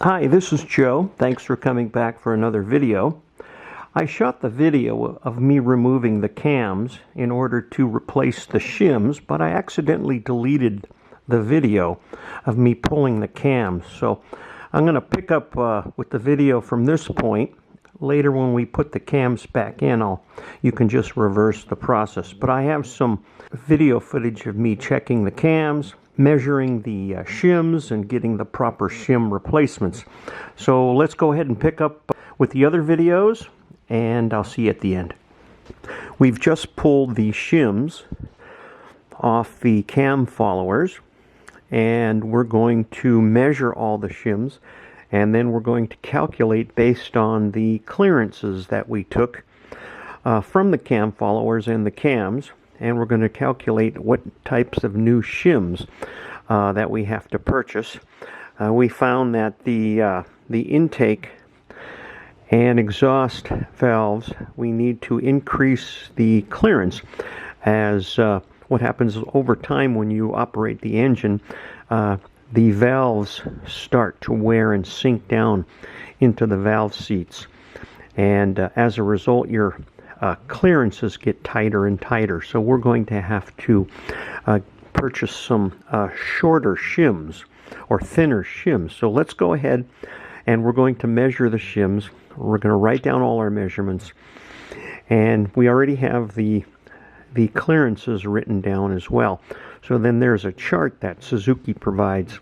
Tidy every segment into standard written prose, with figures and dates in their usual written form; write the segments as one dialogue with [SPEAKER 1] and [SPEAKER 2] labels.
[SPEAKER 1] Hi, this is Joe. Thanks for coming back for another video. I shot the video of me removing the cams in order to replace the shims, but I accidentally deleted the video of me pulling the cams. So I'm going to pick up with the video from this point. Later when we put the cams back in, you can just reverse the process. But I have some video footage of me checking the cams, measuring the shims, and getting the proper shim replacements. So let's go ahead and pick up with the other videos, and I'll see you at the end. We've just pulled the shims off the cam followers, and we're going to measure all the shims, and then we're going to calculate based on the clearances that we took from the cam followers and the cams, and we're going to calculate what types of new shims that we have to purchase. We found that the intake and exhaust valves, we need to increase the clearance, as what happens over time when you operate the engine, the valves start to wear and sink down into the valve seats, and as a result your clearances get tighter and tighter. So we're going to have to purchase some shorter shims or thinner shims. So let's go ahead and we're going to measure the shims. We're going to write down all our measurements, and we already have the clearances written down as well. So then there's a chart that Suzuki provides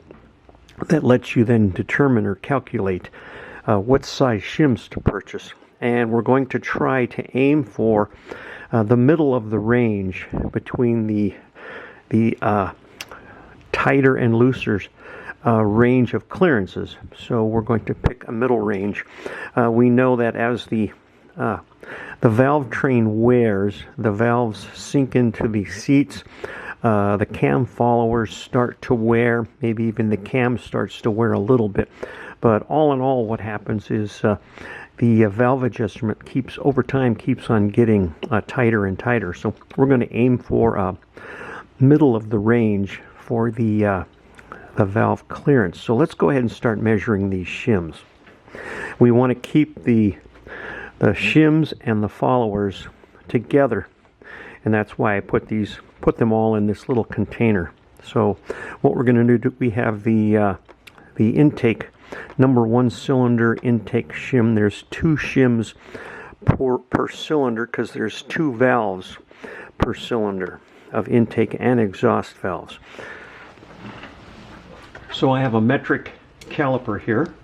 [SPEAKER 1] that lets you then determine or calculate what size shims to purchase. And we're going to try to aim for the middle of the range between the tighter and looser range of clearances. So we're going to pick a middle range. We know that as the valve train wears, the valves sink into the seats, the cam followers start to wear, maybe even the cam starts to wear a little bit. But all in all, what happens is the valve adjustment over time keeps on getting tighter and tighter. So we're going to aim for middle of the range for the valve clearance. So let's go ahead and start measuring these shims. We want to keep the shims and the followers together, and that's why I put them all in this little container. So what we're going to do, we have the intake number 1 cylinder intake shim. There's 2 shims per cylinder because there's 2 valves per cylinder of intake and exhaust valves. So I have a metric caliper here,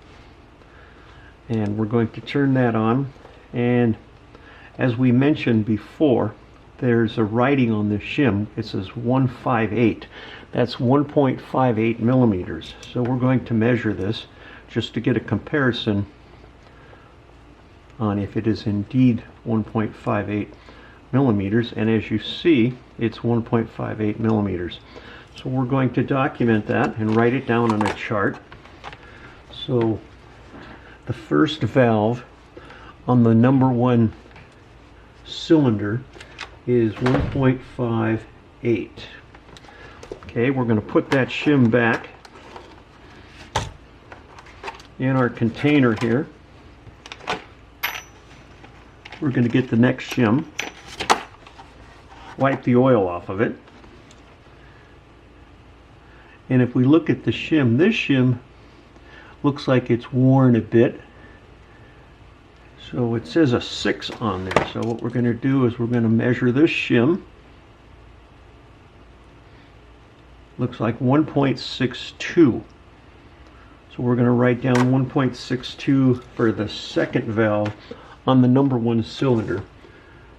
[SPEAKER 1] and we're going to turn that on, and as we mentioned before, there's a writing on the shim. It says 158. That's 1.58 millimeters. So we're going to measure this just to get a comparison on if it is indeed 1.58 millimeters, and as you see, it's 1.58 millimeters. So we're going to document that and write it down on a chart. So the first valve on the number 1 cylinder is 1.58. Okay, we're going to put that shim back in our container here. We're going to get the next shim, wipe the oil off of it, and if we look at the shim, this shim looks like it's worn a bit. So it says a 6 on there. So what we're going to do is we're going to measure this shim. Looks like 1.62. So we're going to write down 1.62 for the second valve on the number 1 cylinder.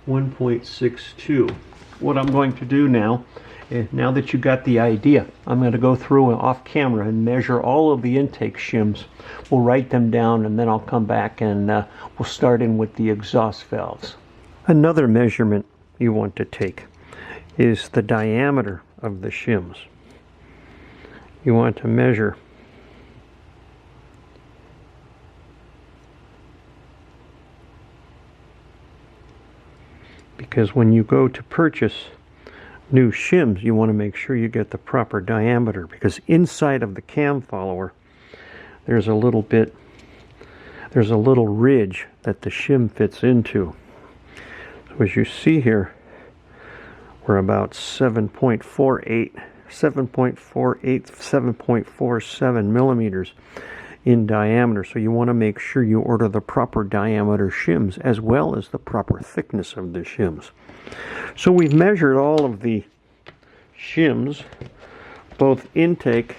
[SPEAKER 1] 1.62. What I'm going to do now that you got the idea, I'm going to go through off camera and measure all of the intake shims. We'll write them down, and then I'll come back and we'll start in with the exhaust valves. Another measurement you want to take is the diameter of the shims. You want to measure because when you go to purchase new shims, you want to make sure you get the proper diameter, because inside of the cam follower there's a little ridge that the shim fits into. So as you see here, we're about 7.47 millimeters in diameter. So you want to make sure you order the proper diameter shims as well as the proper thickness of the shims. So we've measured all of the shims, both intake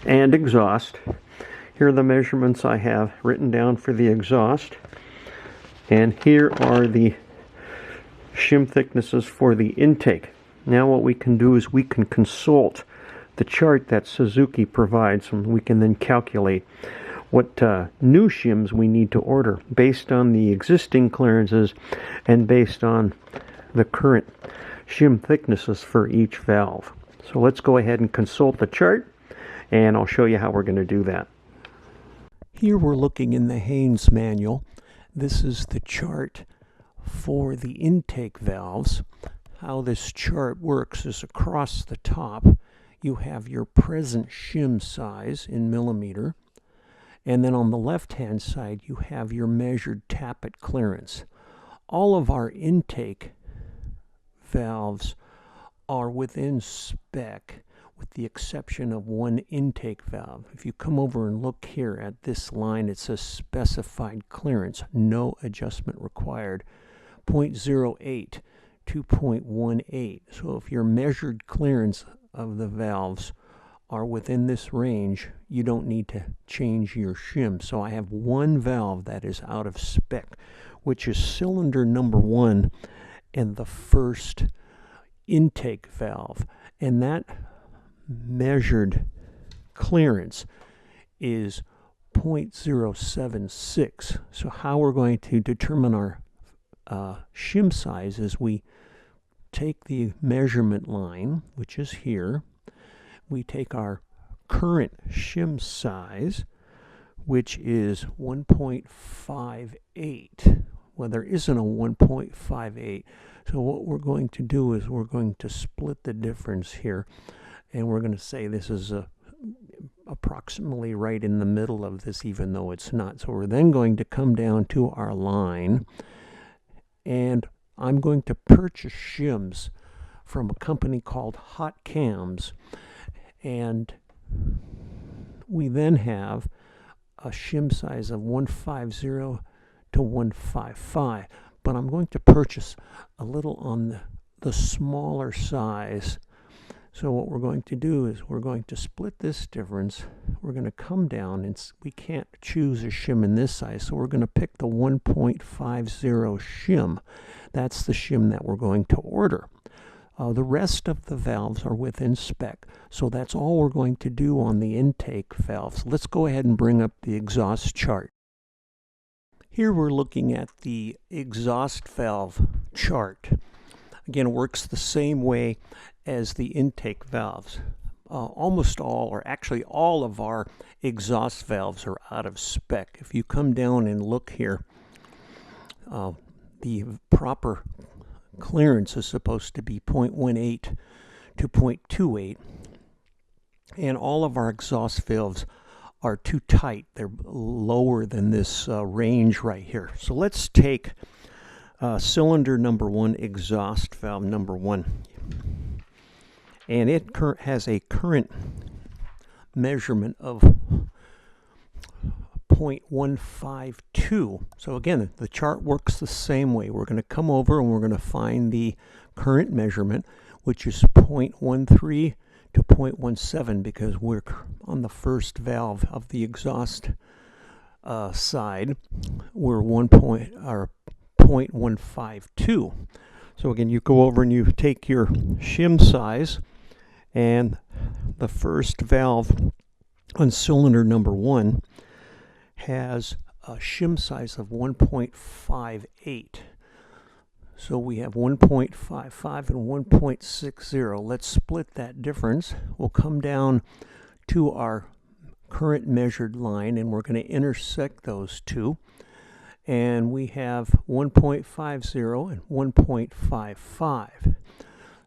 [SPEAKER 1] and exhaust. Here are the measurements I have written down for the exhaust, and here are the shim thicknesses for the intake. Now what we can do is we can consult the chart that Suzuki provides, and we can then calculate what new shims we need to order based on the existing clearances and based on the current shim thicknesses for each valve. So let's go ahead and consult the chart, and I'll show you how we're going to do that. Here we're looking in the Haynes manual. This is the chart for the intake valves. How this chart works is across the top you have your present shim size in millimeter, and then on the left hand side you have your measured tappet clearance. All of our intake valves are within spec with the exception of one intake valve. If you come over and look here at this line, it says specified clearance, no adjustment required, 0.08 to 0.18. So if your measured clearance of the valves are within this range, you don't need to change your shim. So I have one valve that is out of spec, which is cylinder number 1 and the first intake valve, and that measured clearance is 0.076. So how we're going to determine our shim size is we take the measurement line, which is here, we take our current shim size, which is 1.58. Well, there isn't a 1.58. So what we're going to do is we're going to split the difference here, and we're going to say this is approximately right in the middle of this, even though it's not. So we're then going to come down to our line, and I'm going to purchase shims from a company called Hot Cams, and we then have a shim size of 150 to 155, but I'm going to purchase a little on the smaller size. So what we're going to do is we're going to split this difference. We're going to come down, and we can't choose a shim in this size, so we're going to pick the 1.50 shim. That's the shim that we're going to order. The rest of the valves are within spec, so that's all we're going to do on the intake valves. Let's go ahead and bring up the exhaust chart. Here we're looking at the exhaust valve chart. Again, it works the same way as the intake valves. Almost all, or actually all of our exhaust valves are out of spec. If you come down and look here, the proper clearance is supposed to be 0.18 to 0.28, and all of our exhaust valves are too tight. They're lower than this range right here. So let's take cylinder number 1, exhaust valve number 1, and it has a current measurement of 0.152. So again, the chart works the same way. We're going to come over and we're going to find the current measurement, which is 0.13 to 0.17, because we're on the first valve of the exhaust side. We're 0.152. So again, you go over and you take your shim size, and the first valve on cylinder number 1 has a shim size of 1.58. So we have 1.55 and 1.60. Let's split that difference. We'll come down to our current measured line, and we're going to intersect those two. And we have 1.50 and 1.55.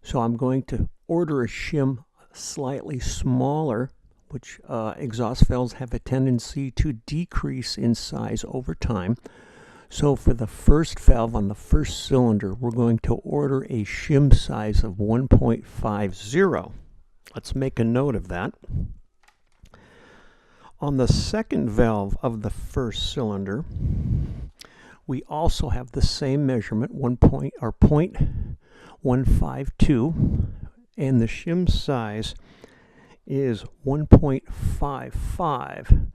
[SPEAKER 1] So I'm going to order a shim slightly smaller, which exhaust valves have a tendency to decrease in size over time. So for the first valve on the first cylinder, we're going to order a shim size of 1.50. Let's make a note of that. On the second valve of the first cylinder, we also have the same measurement, 0.152, and the shim size is 1.55.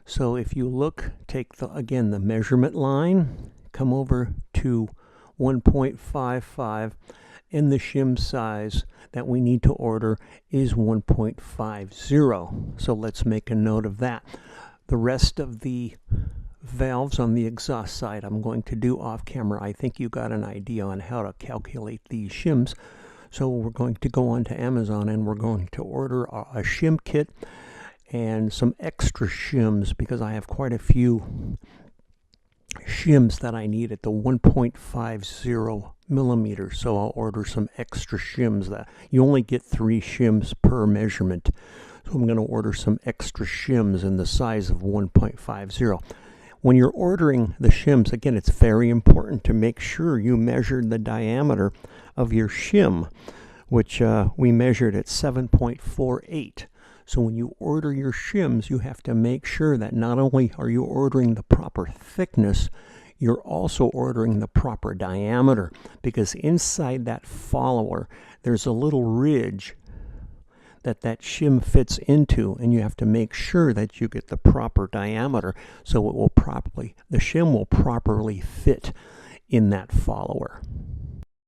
[SPEAKER 1] So if you look, take again the measurement line, come over to 1.55, and the shim size that we need to order is 1.50. So let's make a note of that. The rest of the valves on the exhaust side I'm going to do off camera. I think you got an idea on how to calculate these shims. So we're going to go on to Amazon and we're going to order a shim kit and some extra shims, because I have quite a few shims that I need at the 1.50 millimeters. So I'll order some extra shims. That you only get 3 shims per measurement. So I'm going to order some extra shims in the size of 1.50. When you're ordering the shims, again, it's very important to make sure you measure the diameter of your shim, which we measured at 7.48. So when you order your shims, you have to make sure that not only are you ordering the proper thickness, you're also ordering the proper diameter, because inside that follower, there's a little ridge that shim fits into, and you have to make sure that you get the proper diameter so it will the shim will properly fit in that follower.